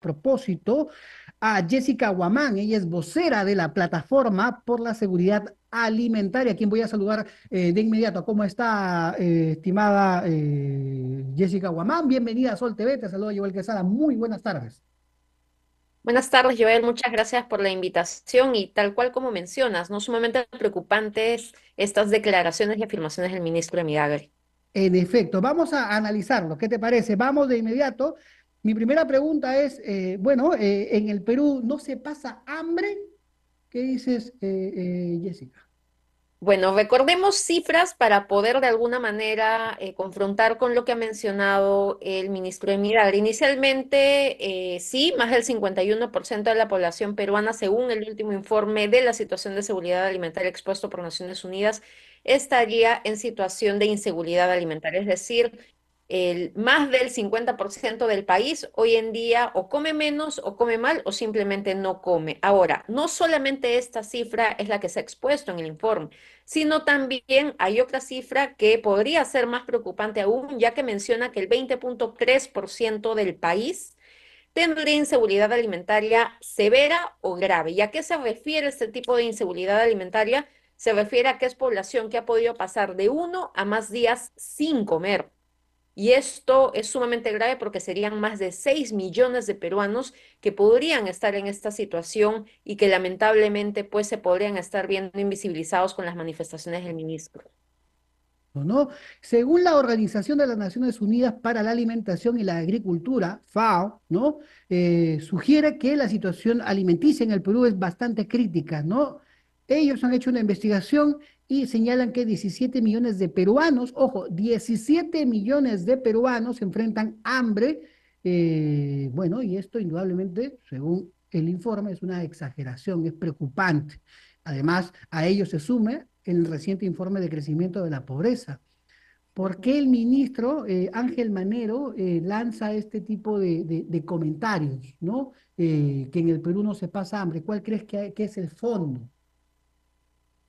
propósito a Jessica Guamán. Ella es vocera de la Plataforma por la Seguridad Alimentaria, a quien voy a saludar de inmediato. ¿Cómo está, estimada Jessica Guamán? Bienvenida a Sol TV, te saluda Joel Quesada. Muy buenas tardes. Buenas tardes, Joel. Muchas gracias por la invitación y tal cual como mencionas, no sumamente preocupantes estas declaraciones y afirmaciones del ministro de Milagro. En efecto, vamos a analizarlo. ¿Qué te parece? Vamos de inmediato. Mi primera pregunta es, bueno, en el Perú no se pasa hambre. ¿Qué dices, Jessica? Bueno, recordemos cifras para poder de alguna manera confrontar con lo que ha mencionado el ministro de Milagro. Inicialmente, sí, más del 51% de la población peruana, según el último informe de la situación de seguridad alimentaria expuesto por Naciones Unidas, estaría en situación de inseguridad alimentaria. Es decir, más del 50% del país hoy en día o come menos o come mal o simplemente no come. Ahora, no solamente esta cifra es la que se ha expuesto en el informe, sino también hay otra cifra que podría ser más preocupante aún, ya que menciona que el 20.3% del país tendría inseguridad alimentaria severa o grave. ¿Y a qué se refiere este tipo de inseguridad alimentaria? Se refiere a que es población que ha podido pasar de 1 a más días sin comer. Y esto es sumamente grave porque serían más de 6 millones de peruanos que podrían estar en esta situación y que lamentablemente pues se podrían estar viendo invisibilizados con las manifestaciones del ministro. ¿No? Según la Organización de las Naciones Unidas para la Alimentación y la Agricultura, FAO, ¿no? Sugiere que la situación alimenticia en el Perú es bastante crítica, ¿no? Ellos han hecho una investigación y señalan que 17 millones de peruanos, ojo, 17 millones de peruanos enfrentan hambre. Bueno, y esto indudablemente, según el informe, es una exageración, es preocupante. Además, a ello se sume el reciente informe de crecimiento de la pobreza. ¿Por Ujú. qué el ministro Ángel Manero lanza este tipo de comentarios, ¿no? Que en el Perú no se pasa hambre. ¿Cuál crees que es el fondo?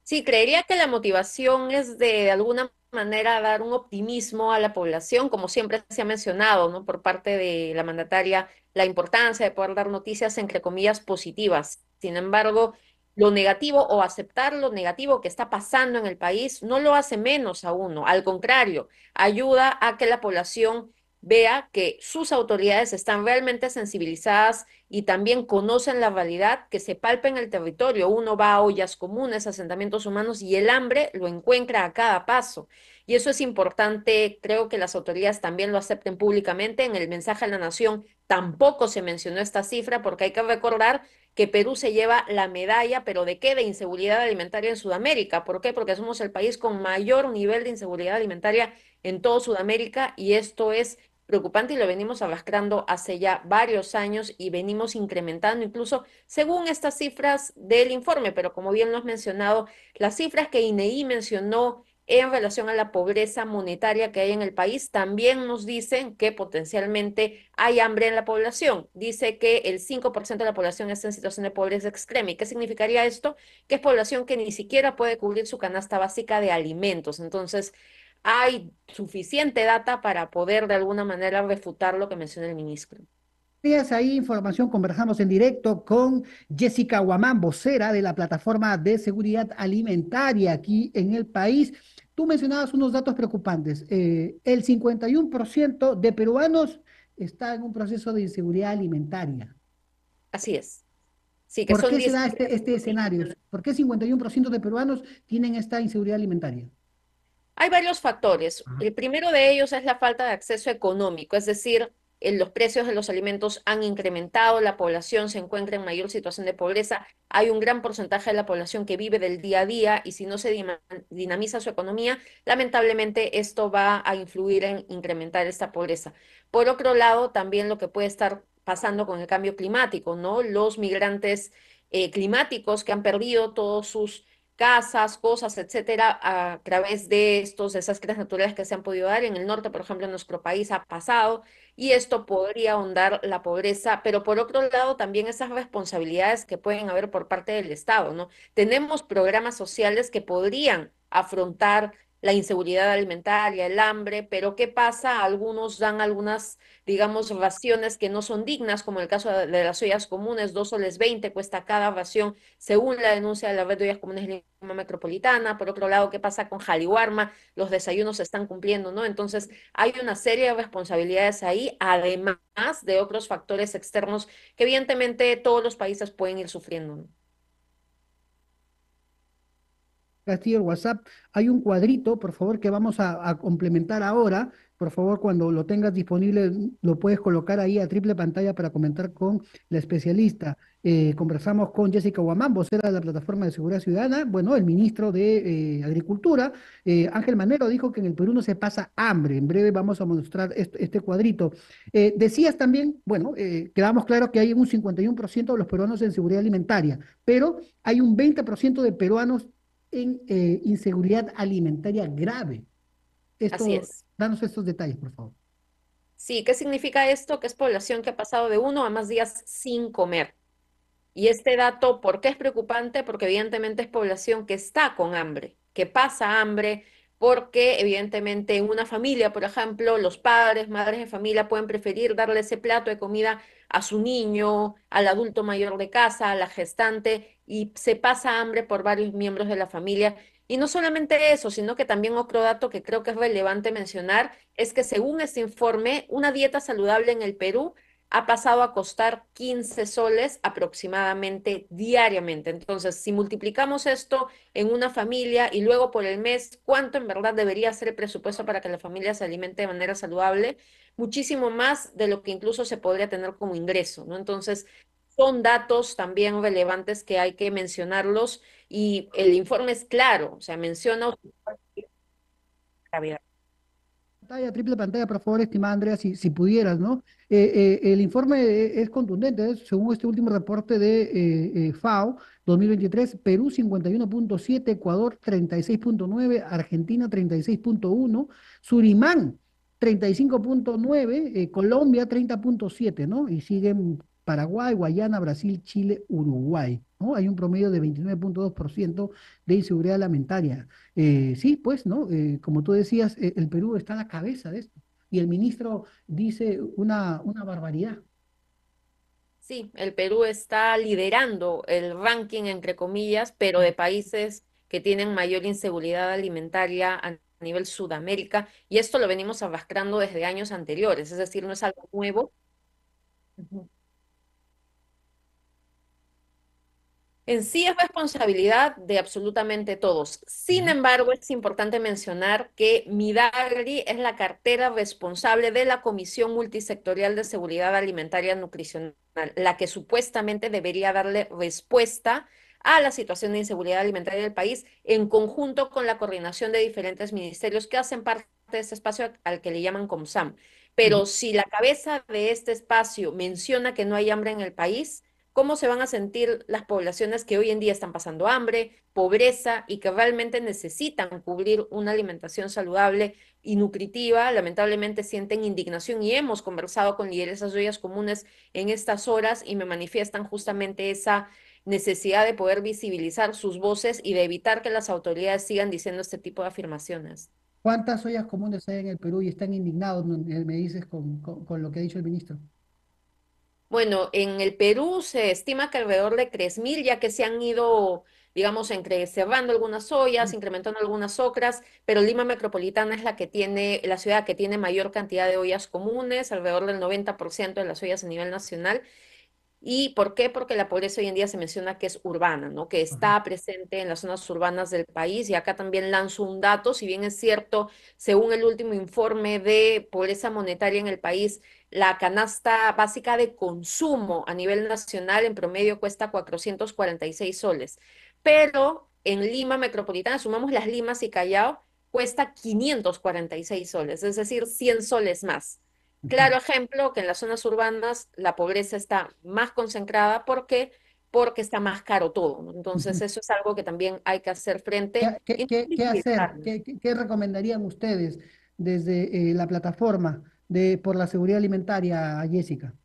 Sí, creería que la motivación es de alguna manera dar un optimismo a la población, como siempre se ha mencionado, ¿no? Por parte de la mandataria, la importancia de poder dar noticias entre comillas positivas. Sin embargo, lo negativo o aceptar lo negativo que está pasando en el país no lo hace menos a uno. Al contrario, ayuda a que la población vea que sus autoridades están realmente sensibilizadas y también conocen la realidad que se palpa en el territorio. Uno va a ollas comunes, asentamientos humanos y el hambre lo encuentra a cada paso. Y eso es importante, creo que las autoridades también lo acepten públicamente. En el mensaje a la nación tampoco se mencionó esta cifra porque hay que recordar que Perú se lleva la medalla, pero ¿de qué? De inseguridad alimentaria en Sudamérica. ¿Por qué? Porque somos el país con mayor nivel de inseguridad alimentaria en todo Sudamérica y esto es preocupante y lo venimos arrastrando hace ya varios años y venimos incrementando incluso según estas cifras del informe, pero como bien lo has mencionado, las cifras que INEI mencionó en relación a la pobreza monetaria que hay en el país también nos dicen que potencialmente hay hambre en la población. Dice que el 5% de la población está en situación de pobreza extrema. ¿Y qué significaría esto? Que es población que ni siquiera puede cubrir su canasta básica de alimentos. Entonces, hay suficiente data para poder de alguna manera refutar lo que menciona el ministro. Tienes ahí información, conversamos en directo con Jessica Guamán, vocera de la Plataforma de Seguridad Alimentaria aquí en el país. Tú mencionabas unos datos preocupantes. El 51% de peruanos está en un proceso de inseguridad alimentaria. Así es. Sí, que ¿Por son qué se da 17. este escenario? ¿Por qué 51% de peruanos tienen esta inseguridad alimentaria? Hay varios factores. El primero de ellos es la falta de acceso económico, es decir, los precios de los alimentos han incrementado, la población se encuentra en mayor situación de pobreza, hay un gran porcentaje de la población que vive del día a día y si no se dinamiza su economía, lamentablemente esto va a influir en incrementar esta pobreza. Por otro lado, también lo que puede estar pasando con el cambio climático, ¿no? Los migrantes climáticos que han perdido todos sus casas, cosas, etcétera, a través de estos desastres naturales que se han podido dar. En el norte, por ejemplo, en nuestro país ha pasado y esto podría ahondar la pobreza, pero por otro lado también esas responsabilidades que pueden haber por parte del Estado, ¿no? Tenemos programas sociales que podrían afrontar la inseguridad alimentaria, el hambre, pero ¿qué pasa? Algunos dan algunas, digamos, raciones que no son dignas, como el caso de las ollas comunes, 2 soles 20 cuesta cada ración, según la denuncia de la red de ollas comunes de Lima Metropolitana. Por otro lado, ¿qué pasa con Jaliwarma? Los desayunos se están cumpliendo, ¿no? Entonces, hay una serie de responsabilidades ahí, además de otros factores externos que evidentemente todos los países pueden ir sufriendo, ¿no? Castillo, el WhatsApp, hay un cuadrito, por favor, que vamos a complementar ahora. Por favor, cuando lo tengas disponible, lo puedes colocar ahí a triple pantalla para comentar con la especialista. Conversamos con Jessica Guamán, vocera de la Plataforma de Seguridad Ciudadana. Bueno, el ministro de Agricultura, Ángel Manero, dijo que en el Perú no se pasa hambre. En breve vamos a mostrar este cuadrito. Decías también, bueno, quedamos claro que hay un 51% de los peruanos en seguridad alimentaria, pero hay un 20% de peruanos en inseguridad alimentaria grave. Así Esto, es. danos estos detalles, por favor. Sí, ¿qué significa esto? Que es población que ha pasado de 1 a más días sin comer. Y este dato, ¿por qué es preocupante? Porque evidentemente es población que está con hambre, que pasa hambre, porque evidentemente en una familia, por ejemplo, los padres, madres de familia pueden preferir darle ese plato de comida a su niño, al adulto mayor de casa, a la gestante, y se pasa hambre por varios miembros de la familia. Y no solamente eso, sino que también otro dato que creo que es relevante mencionar es que según este informe, una dieta saludable en el Perú ha pasado a costar 15 soles aproximadamente diariamente. Entonces, si multiplicamos esto en una familia y luego por el mes, ¿cuánto en verdad debería ser el presupuesto para que la familia se alimente de manera saludable? Muchísimo más de lo que incluso se podría tener como ingreso, ¿no? Entonces, son datos también relevantes que hay que mencionarlos y el informe es claro, o sea, menciona gravedad. Pantalla, triple pantalla, por favor, estimada Andrea, si pudieras, ¿no? El informe es contundente, según este último reporte de FAO 2023, Perú 51,7, Ecuador 36,9, Argentina 36,1, Surinam 35,9, Colombia 30,7, ¿no? Y siguen Paraguay, Guayana, Brasil, Chile, Uruguay, ¿no? Hay un promedio de 29,2% de inseguridad alimentaria. Sí, pues, ¿no? Como tú decías, el Perú está a la cabeza de esto. Y el ministro dice una barbaridad. Sí, el Perú está liderando el ranking, entre comillas, pero de países que tienen mayor inseguridad alimentaria a nivel Sudamérica, y esto lo venimos arrastrando desde años anteriores, es decir, no es algo nuevo. Ujú. En sí es responsabilidad de absolutamente todos. Sin Ya. embargo, es importante mencionar que Midagri es la cartera responsable de la Comisión Multisectorial de Seguridad Alimentaria Nutricional, la que supuestamente debería darle respuesta a la situación de inseguridad alimentaria del país en conjunto con la coordinación de diferentes ministerios que hacen parte de este espacio al que le llaman COMSAM. Ujú. Pero si la cabeza de este espacio menciona que no hay hambre en el país, ¿cómo se van a sentir las poblaciones que hoy en día están pasando hambre, pobreza y que realmente necesitan cubrir una alimentación saludable y nutritiva? Lamentablemente sienten indignación y hemos conversado con lideresas de ollas comunes en estas horas y me manifiestan justamente esa necesidad de poder visibilizar sus voces y de evitar que las autoridades sigan diciendo este tipo de afirmaciones. ¿Cuántas ollas comunes hay en el Perú y están indignados, me dices, con lo que ha dicho el ministro? Bueno, en el Perú se estima que alrededor de 3.000, ya que se han ido, digamos, entre cerrando algunas ollas, incrementando algunas otras, pero Lima Metropolitana es la que tiene, la ciudad que tiene mayor cantidad de ollas comunes, alrededor del 90% de las ollas a nivel nacional. ¿Y por qué? Porque la pobreza hoy en día se menciona que es urbana, ¿no? Que Ajá. está presente en las zonas urbanas del país. Y acá también lanzo un dato, si bien es cierto, según el último informe de pobreza monetaria en el país, la canasta básica de consumo a nivel nacional en promedio cuesta 446 soles. Pero en Lima Metropolitana, sumamos las Limas y Callao, cuesta 546 soles, es decir, 100 soles más. Ujú. Claro ejemplo que en las zonas urbanas la pobreza está más concentrada. ¿Por qué? Porque está más caro todo, ¿no? Entonces, Ujú. eso es algo que también hay que hacer frente y no Qué hacer? visibilizarlo. ¿Qué recomendarían ustedes desde la plataforma por la seguridad alimentaria, Jessica?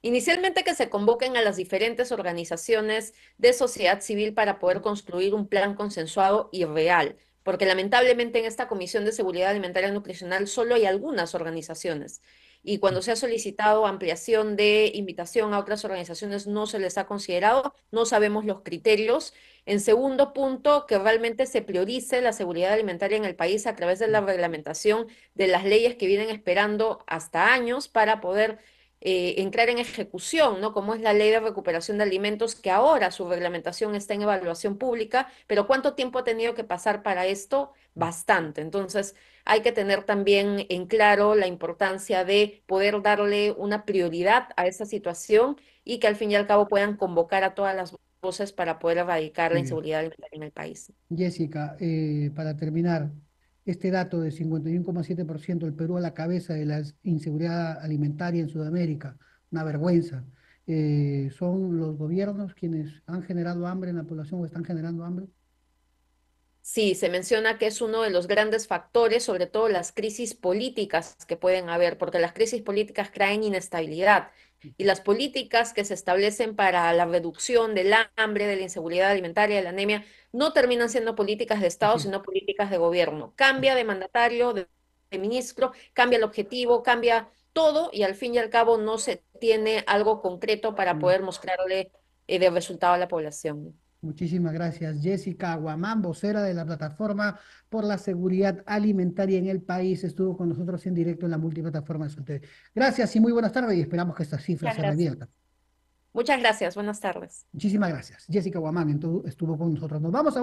Inicialmente que se convoquen a las diferentes organizaciones de sociedad civil para poder construir un plan consensuado y real, porque lamentablemente en esta Comisión de Seguridad Alimentaria y Nutricional solo hay algunas organizaciones. Y cuando se ha solicitado ampliación de invitación a otras organizaciones, no se les ha considerado, no sabemos los criterios. En segundo punto, que realmente se priorice la seguridad alimentaria en el país a través de la reglamentación de las leyes que vienen esperando hasta años para poder entrar en ejecución, ¿no? Como es la ley de recuperación de alimentos, que ahora su reglamentación está en evaluación pública, pero ¿cuánto tiempo ha tenido que pasar para esto? Bastante. Entonces, hay que tener también en claro la importancia de poder darle una prioridad a esa situación y que al fin y al cabo puedan convocar a todas las voces para poder erradicar la Muy bien. inseguridad alimentaria en el país. Jessica, para terminar, este dato de 51,7%, el Perú a la cabeza de la inseguridad alimentaria en Sudamérica, una vergüenza. ¿Son los gobiernos quienes han generado hambre en la población o están generando hambre? Sí, se menciona que es uno de los grandes factores, sobre todo las crisis políticas que pueden haber, porque las crisis políticas traen inestabilidad y las políticas que se establecen para la reducción del hambre, de la inseguridad alimentaria, de la anemia, no terminan siendo políticas de Estado, Así es. sino políticas de gobierno. Cambia de mandatario, de ministro, cambia el objetivo, cambia todo y al fin y al cabo no se tiene algo concreto para Mm. poder mostrarle de resultado a la población. Muchísimas gracias. Jessica Aguamán, vocera de la Plataforma por la Seguridad Alimentaria en el país, estuvo con nosotros en directo en la multiplataforma de Sol. Gracias y muy buenas tardes y esperamos que estas cifras Muchas se gracias. reviertan. Muchas gracias. Buenas tardes. Muchísimas gracias. Jessica Guamán estuvo con nosotros. Nos vamos a